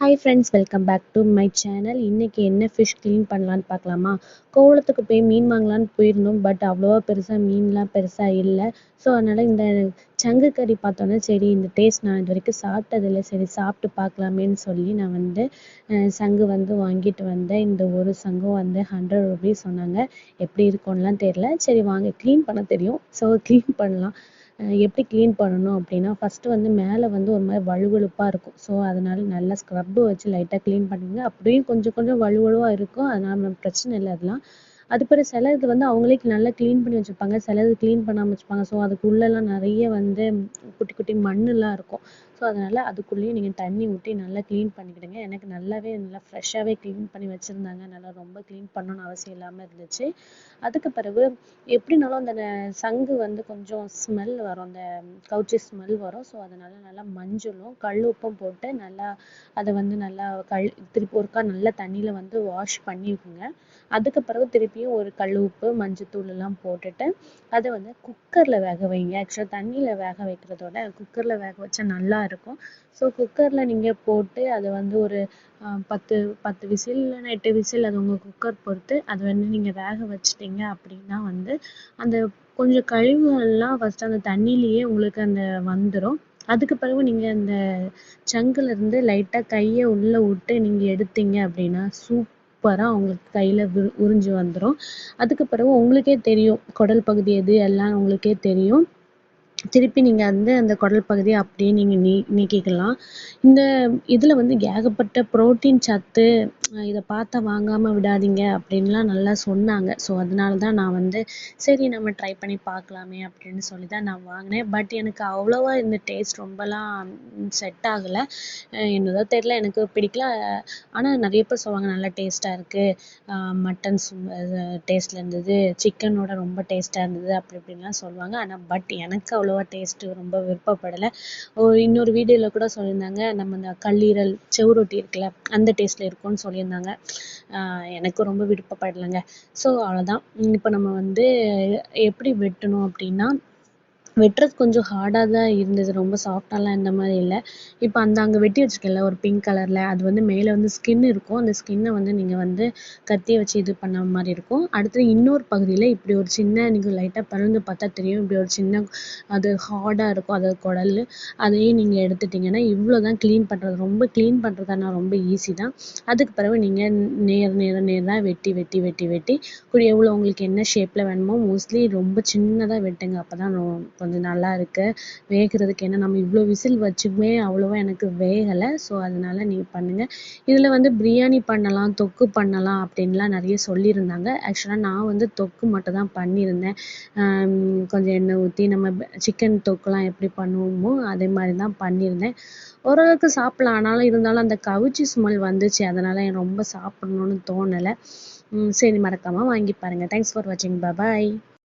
Hi friends, welcome back to my channel. இன்றைக்கி என்ன fish clean பண்ணலான்னு பார்க்கலாமா? கோவளத்துக்கு போய் மீன் வாங்கலான்னு போயிருந்தோம். பட் அவ்வளோவா பெருசாக மீன்லாம் பெருசாக இல்லை. ஸோ அதனால் இந்த சங்கு கறி பார்த்தோன்னே சரி, இந்த டேஸ்ட் நான் இது வரைக்கும் சாப்பிட்டதில்லை, சரி சாப்பிட்டு பார்க்கலாமேன்னு சொல்லி நான் சங்கு வாங்கிட்டு வந்தேன். இந்த ஒரு சங்கும் 100 ருபீஸ் சொன்னாங்க. எப்படி இருக்கும்லாம் தெரியல. சரி வாங்க, க்ளீன் பண்ண தெரியும், ஸோ க்ளீன் பண்ணலாம். எப்படி க்ளீன் பண்ணணும் அப்படின்னா, ஃபஸ்ட்டு மேலே ஒரு மாதிரி வழுவழுப்பாக இருக்கும். ஸோ அதனால் நல்லா ஸ்க்ரப்பு வச்சு லைட்டாக க்ளீன் பண்ணிங்க. அப்படியும் கொஞ்சம் கொஞ்சம் வழுவழுவாக இருக்கும். அதனால் நமக்கு பிரச்சனை இல்லை அதெல்லாம். அது பிறகு சிலது அவங்களே நல்லா க்ளீன் பண்ணி வச்சுருப்பாங்க, சிலது க்ளீன் பண்ணாமல் வச்சுருப்பாங்க. ஸோ அதுக்குள்ளெல்லாம் நிறைய குட்டி குட்டி மண்ணெலாம் இருக்கும். ஸோ அதனால் அதுக்குள்ளேயும் நீங்கள் தண்ணி ஊற்றி நல்லா க்ளீன் பண்ணிக்கிடுங்க. எனக்கு நல்லா ஃப்ரெஷ்ஷாகவே க்ளீன் பண்ணி வச்சுருந்தாங்க. நல்லா ரொம்ப க்ளீன் பண்ணணும்னு அவசியம் இல்லாமல் இருந்துச்சு. அதுக்கு பிறகு எப்படினாலும் அந்த சங்கு கொஞ்சம் ஸ்மெல் வரும், அந்த கவுச்சி ஸ்மெல் வரும். ஸோ அதனால் நல்லா மஞ்சளும் கல் உப்பும் போட்டு நல்லா அதை நல்லா திருப்பி ஒருக்கா நல்லா தண்ணியில் வாஷ் பண்ணிக்கோங்க. அதுக்கு பிறகு திருப்பியும் ஒரு கல் உப்பு மஞ்சத்தூள் எல்லாம் போட்டுட்டு அதை குக்கரில் வேக வைங்க. ஆக்சுவலாக தண்ணியில் வேக வைக்கிறதோட குக்கரில் வேக வச்சா நல்லா இருக்கும். ஸோ குக்கரில் நீங்கள் போட்டு அதை ஒரு 10 விசில் இல்லைன்னா 8 விசில், அது உங்கள் குக்கர் பொறுத்து. அது நீங்கள் வேக வச்சிட்டிங்க அப்படின்னா அந்த கொஞ்சம் கழிவுகள்லாம் ஃபஸ்ட்டு அந்த தண்ணியிலேயே உங்களுக்கு அந்த வந்துடும். அதுக்கு பிறகு நீங்கள் அந்த சங்குலேருந்து லைட்டாக கையை உள்ளே விட்டு நீங்கள் எடுத்தீங்க அப்படின்னா சூப்பராக உங்களுக்கு கையில் உறிஞ்சி வந்துடும். அதுக்கு பிறகு உங்களுக்கே தெரியும் குடல் பகுதி எது எல்லாம் உங்களுக்கே தெரியும். திருப்பி நீங்கள் அந்த குடல் பகுதியை அப்படியே நீங்கள் நீக்கிக்கலாம். இந்த இதில் ஏகப்பட்ட புரோட்டீன் சத்து, இதை பார்த்தா வாங்காமல் விடாதீங்க அப்படின்லாம் நல்லா சொன்னாங்க. ஸோ அதனால தான் நான் சரி நம்ம ட்ரை பண்ணி பார்க்கலாமே அப்படின்னு சொல்லி தான் நான் வாங்கினேன். பட் எனக்கு அவ்வளோவா இந்த டேஸ்ட் ரொம்பலாம் செட் ஆகலை. என்னதோ தெரில, எனக்கு பிடிக்கல. ஆனால் நிறைய பேர் சொல்லுவாங்க நல்லா டேஸ்ட்டாக இருக்குது, மட்டன் டேஸ்ட்டில் இருந்தது, சிக்கனோட ரொம்ப டேஸ்ட்டாக இருந்தது அப்படி இப்படின்லாம் சொல்லுவாங்க. ஆனால் பட் எனக்கு அவ்வளோவா டேஸ்ட்டு ரொம்ப விருப்பப்படலை. இன்னொரு வீடியோவில் கூட சொல்லியிருந்தாங்க, நம்ம இந்த கல்லீரல் செவுரொட்டி இருக்குல்ல அந்த டேஸ்ட்டில் இருக்கும்னு சொல்லியிருந்தாங்க. எனக்கு ரொம்ப விருப்பப்படலைங்க. ஸோ அவ்வளோதான். இப்போ நம்ம எப்படி வெட்டணும் அப்படின்னா, வெட்டுறது கொஞ்சம் ஹார்டாக தான் இருந்தது, ரொம்ப சாஃப்டாலாம் இந்த மாதிரி இல்லை. இப்போ அங்கே வெட்டி வச்சுருக்கேன்ல ஒரு பிங்க் கலரில், அது மேலே ஸ்கின் இருக்கும். அந்த ஸ்கின்னை நீங்கள் கத்தியை வச்சு இது பண்ண மாதிரி இருக்கும். அடுத்து இன்னொரு பகுதியில் இப்படி ஒரு சின்ன, நீங்கள் லைட்டாக பிறந்து பார்த்தா தெரியும், இப்படி ஒரு சின்ன அது ஹார்டாக இருக்கும், அது குடல். அதையும் நீங்கள் எடுத்துட்டிங்கன்னா இவ்வளோ தான் க்ளீன் பண்ணுறது. ரொம்ப க்ளீன் பண்ணுறதுனா ரொம்ப ஈஸி தான். அதுக்கு பிறகு நீங்கள் நேராக வெட்டி வெட்டி வெட்டி வெட்டி எவ்வளோ உங்களுக்கு என்ன ஷேப்பில் வேணுமோ, மோஸ்ட்லி ரொம்ப சின்னதாக வெட்டுங்க. அப்போ தான் கொஞ்சம் நல்லா இருக்கு வேகிறதுக்கு. ஏன்னா நம்ம இவ்வளோ விசில் வச்சுமே அவ்வளோவா எனக்கு வேகலை. ஸோ அதனால நீங்கள் பண்ணுங்கள். இதில் பிரியாணி பண்ணலாம், தொக்கு பண்ணலாம் அப்படின்லாம் நிறைய சொல்லியிருந்தாங்க. ஆக்சுவலாக நான் தொக்கு மட்டும் தான் பண்ணியிருந்தேன். கொஞ்சம் எண்ணெய் ஊற்றி நம்ம சிக்கன் தொக்குலாம் எப்படி பண்ணுவோமோ அதே மாதிரி தான் பண்ணியிருந்தேன். ஓரளவுக்கு சாப்பிட்லாம். ஆனாலும் இருந்தாலும் அந்த கவுச்சி ஸ்மெல் வந்துச்சு, அதனால் எனக்கு ரொம்ப சாப்பிடணும்னு தோணலை. சரி, மறக்காமல் வாங்கி பாருங்கள். தேங்க்ஸ் ஃபார் வாட்சிங். பாய்.